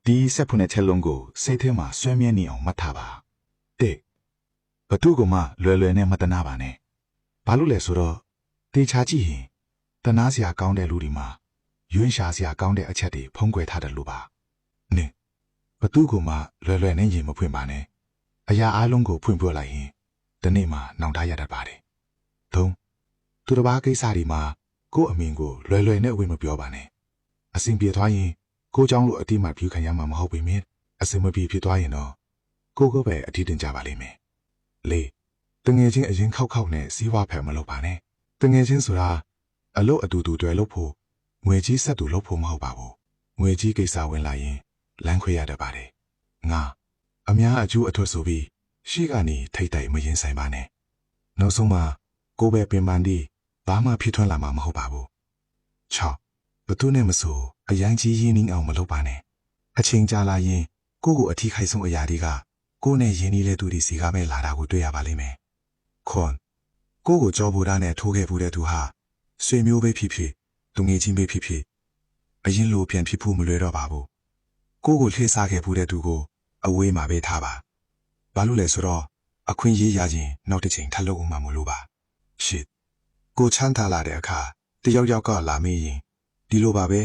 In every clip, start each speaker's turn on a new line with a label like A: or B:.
A: ဒီဆက်ဖွနဲ့ချက်လုံးကိုစိတ်ထဲမှာဆွဲမြဲနေအောင်မှတ်ထားပါတဲ့ဘသူကမှလွယ်လွယ်နဲ့မတနာပါနဲ့ဘာလို့လဲဆိုတော့တေချာကြည့်ရင်တနာစရာကောင်းတဲ့လူတွေမှာရွေးရှာစရာကောင်းတဲ့အချက်တွေဖုံးကွယ်ထားတယ်လို့ပါနင်ဘသူကမှလွယ်လွယ်နဲ့ရင်မဖွင့်ပါနဲ့အရာအလုံးကိုဖွင့်ပြလိုက်ရင်ဒီနေ့မှနောင်တရတတ်ပါတယ်သုံးသူတစ်ပါးကိစ္စတွေမှာကို့အမင်ကိုလွယ်လွယ်နဲ့ဝင်မပြောပါနဲ့အစဉ်ပြေသွားရင်ကိုเจ้าလို့အတိမတ်ပြုခံရမှာမဟုတ်ပေမဲ့အစင်မပြေဖြစ်သွားရင်တော့ကိုပဲအထီးတင်ကြပါလိမ့်မယ်။လေးတငယ်ချင်းအရင်ခောက်နဲ့စီးပွားဖယ်မလုပ်ပါနဲ့။တငယ်ချင်းဆိုတာအလို့အတူတူတွယ်လို့ဖို့ငွေကြီးဆက်သူလို့ဖို့မဟုတ်ပါဘူး။ငွေကြီးကိစ္စဝင်လာရင်လမ်းခွေရတတ်ပါတယ်။ငါအများအကျိုးအထွတ်ဆိုပြီးရှေ့ကနေထိတ်တိုက်မရင်ဆိုင်ပါနဲ့။နောက်ဆုံးမှာကိုပဲပင်ပန်းဒီဘာမှဖြစ်ထွန်းလာမှာမဟုတ်ပါဘူး။6ဘသူနဲ့မဆိုအရန်ကြီးရင်းနှီးအောင်မလုပ်ပါနဲ့အချိန်ကြာလာရင်ကိုကိုအထီးခိုက်ဆုံးအရာတွေကကိုနဲ့ရင်းနှီးတဲ့သူတွေစီကပဲလာတာကိုတွေ့ရပါလိမ့်မယ်ခွန်ကိုကြောဘူတာနဲ့ထိုးခဲ့ဘူးတဲ့သူဟာဆွေမျိုးပဲဖြစ်ဖြစ်သူငယ်ချင်းပဲဖြစ်ဖြစ်အရင်လိုပြန်ဖြစ်ဖို့မလွယ်တော့ပါဘူးကိုလှည့်စားခဲ့ဘူးတဲ့သူကိုအဝေးမှာပဲထားပါဘာလို့လဲဆိုတော့အခွင့်ရေးရခြင်းနောက်တစ်ချိန်ထပ်လုပ်အောင်မှမလို့ပါရှစ်ကိုချမ်းသာလာတဲ့အခါတယောက်ယောက်ကလာမေးရင်ဒီလိုပါပဲ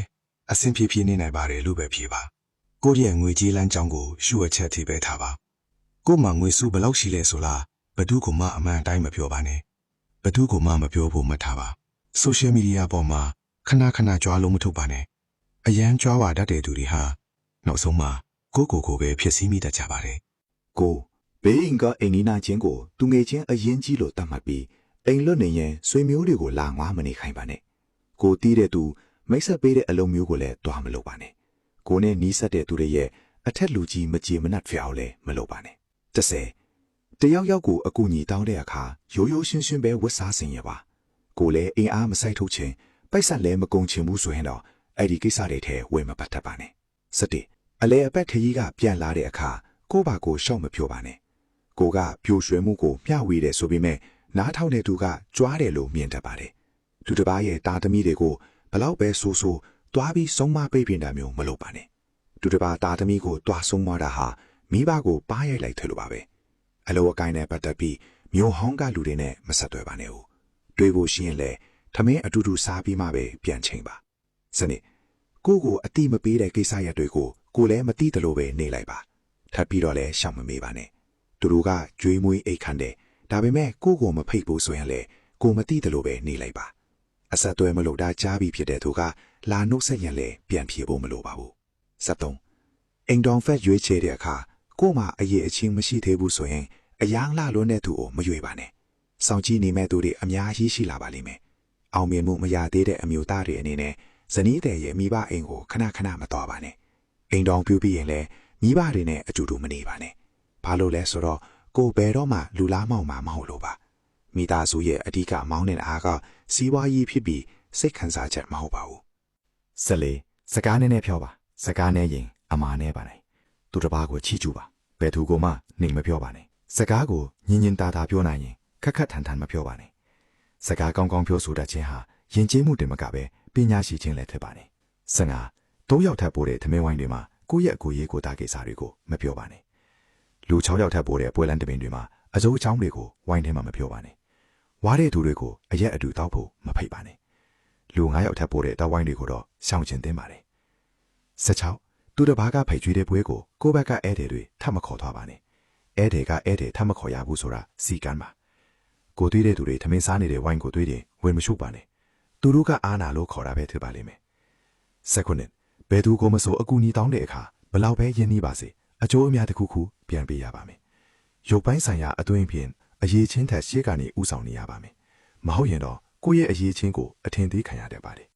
A: အဆင်ပြေပြေနေနိုင်ပါတယ်လို့ပဲဖြေပါကိုရဲ့ငွေကြေးလမ်းကြောင်းကိုရှုအပ်ချက်ထိပဲထားပါကိုမှငွေစုဘယ်လောက်ရှိလဲဆိုလားဘသူကမှအမှန်တိုင်းမပြောပါနဲ့ဘသူကမှမပြောဖို့မထားပါဆိုရှယ်မီဒီယာပေါ်မှာခဏကြွားလို့မထုတ်ပါနဲ့အရန်ကြွားဝါတတ်တဲ့သူတွေဟာနောက်ဆုံးမှာကိုပဲဖြစ်စည်းမိတတ်ကြပါတယ်
B: ကိုဘေးအင်ကအိမ်နီးနာချင်းကိုသူငယ်ချင်းအရင်ကြီးလို့တတ်မှတ်ပြီးအိမ်လွတ်နေရင်ဆွေမျိုးတွေကိုလာငွားမနေခိုင်းပါနဲ့ကိုတီးတဲ့သူမိတ်ဆက်ပေးတဲ့အလုံးမျိုးကိုလည်းတွားမလုပ်ပါနဲ့ကိုနဲ့နီးစပ်တဲ့သူတွေရဲ့အထက်လူကြီးမကြေမနက်ဖြစ်အောင်လည်းမလုပ်ပါနဲ့10တယောက်ယောက်ကိုအကူအညီတောင်းတဲ့အခါရိုးရိုးရှင်းရှင်းပဲဝတ်စားစင်ရပါကိုလည်းအင်အားမဆိုင်ထုတ်ခြင်းပိုက်ဆက်လည်းမကုန်ချင်ဘူးဆိုရင်တော့အဲ့ဒီကိစ္စတွေထဲဝင်မပတ်တတ်ပါနဲ့17အလဲအပတ်ခကြီးကပြန်လာတဲ့အခါကိုပါကိုရှော့မပြောပါနဲ့ကိုကပြိုရွှဲမှုကိုမျှဝေတယ်ဆိုပေမဲ့နားထောင်တဲ့သူကကြွားတယ်လို့မြင်တတ်ပါတယ်သူတစ်ပါးရဲ့တာသမီတွေကိုဘလောက်ပဲဆိုတွားပြီးဆုံးမပိတ်ပင်တာမျိုးမလုပ်ပါနဲ့သူတစ်ပါးတာသမီကိုတွားဆုံးမတာဟာမိဘကိုပါးရိုက်လိုက်တယ်လို့ပါပဲအလောအကိုင်းနဲ့ပတ်သက်ပြီးမျိုးဟောင်းကလူတွေနဲ့မဆက်သွယ်ပါနဲ့ဦးတွေးဖို့ရှိရင်လည်းထမင်းအတူတူစားပြီးမှပဲပြန်ချိန်ပါစနစ်ကိုအတိမပေးတဲ့ကိစ္စရပ်တွေကိုကိုလည်းမသိတယ်လို့ပဲနေလိုက်ပါထပ်ပြီးတော့လည်းရှောင်မမေးပါနဲ့သူတို့ကကြွေးမွေးအိတ်ခန့်တယ်ဒါပေမဲ့ကိုမဖိတ်ဖို့ဆိုရင်လည်းကိုမသိတယ်လို့ပဲနေလိုက်ပါအဆက်သွဲမလို့တာကြားပြီးဖြစ်တဲ့သူကလာနှုတ်ဆက်ရင်လည်းပြန်ပြေဖို့မလိုပါဘူး73အိမ်တော်ဖက်ရွေးချယ်တဲ့အခါကိုမှအရေးအချင်းမရှိသေးဘူးဆိုရင်အယံလှလွန်းတဲ့သူကိုမရွေပါနဲ့စောင့်ကြည့်နေမဲ့သူတွေအများကြီးရှိလာပါလိမ့်မယ်အောင်မြင်မှုမရသေးတဲ့အမျိုးသားတွေအနေနဲ့ဇနီးတဲ့ရဲ့မိဘအိမ်ကိုခဏမတော်ပါနဲ့အိမ်တော်ပြုပြီးရင်လည်းမိဘတွေနဲ့အတူတူမနေပါနဲ့ဘာလို့လဲဆိုတော့ကိုဘယ်တော့မှလူလားမောင်မှာမဟုတ်လို့ပါမိသားစုရဲ့အဓိကမောင်းတဲ့အားကစီးပွားရေးဖြစ်ပြီးစိတ်ခံစားချက်မဟုတ်ပါဘူး14စကားနဲ့ဖြောပါစကားနဲ့ရင်အမာနဲ့ပါနိုင်သူတစ်ပါးကိုချီးကျူးပါဘယ်သူကမှနှိမ်မပြောပါနဲ့စကားကိုညင်ညင်တာတာပြောနိုင်ရင်ခက်ထန်မပြောပါနဲ့စကားကောင်းပြောဆိုတတ်ခြင်းဟာယဉ်ကျေးမှုတင်မကပဲပညာရှိခြင်းလည်းဖြစ်ပါနဲ့15၃ယောက်ထပ်ပို့တဲ့သမင်းဝိုင်းတွေမှာကိုယ့်ရဲ့အကိုရေးကိုတာကိစ္စတွေကိုမပြောပါနဲ့လူ6ယောက်ထပ်ပို့တဲ့ပွဲလမ်းတပင်တွေမှာအစိုးအချောင်းတွေကိုဝိုင်းထဲမှာမပြောပါနဲ့ဝါတဲ့သူတွေကိုအရက်အတူတောက်ဖို့မဖိတ်ပါနဲ့လူ9ယောက်ထပ်ပို့တဲ့တောက်ဝိုင်းတွေကိုတော့ရှောင်ကျဉ်သင့်ပါတယ်16သူတစ်ပါးကဖိတ်ကြွေးတဲ့ပွဲကိုကိုယ့်ဘက်ကဧည့်သည်တွေထပ်မခေါ်သွားပါနဲ့ဧည့်သည်ကဧည့်သည်ထပ်မခေါ်ရဘူးဆိုတာစီကံပါကိုတွေးတဲ့သူတွေထမင်းစားနေတဲ့ဝိုင်းကိုတွေးတယ်ဝင်မရှုပ်ပါနဲ့သူတို့ကအာနာလို့ခေါ်တာပဲဖြစ်ပါလိမ့်မယ်19ဘယ်သူကိုမဆိုအကူအညီတောင်းတဲ့အခါဘလောက်ပဲယဉ်နှီးပါစေအကျိုးအများတစ်ခုခုပြန်ပေးရပါမယ်ရုပ်ပိုင်းဆိုင်ရာအသွင်ဖြင့်အရေးချင်းထက်ရှေ့ကနေဥဆောင်နေရပါမယ်မဟုတ်ရင်တော့ကိုယ့်ရဲ့အရေးချင်းကိုအထင်သေးခံရတတ်ပါတယ်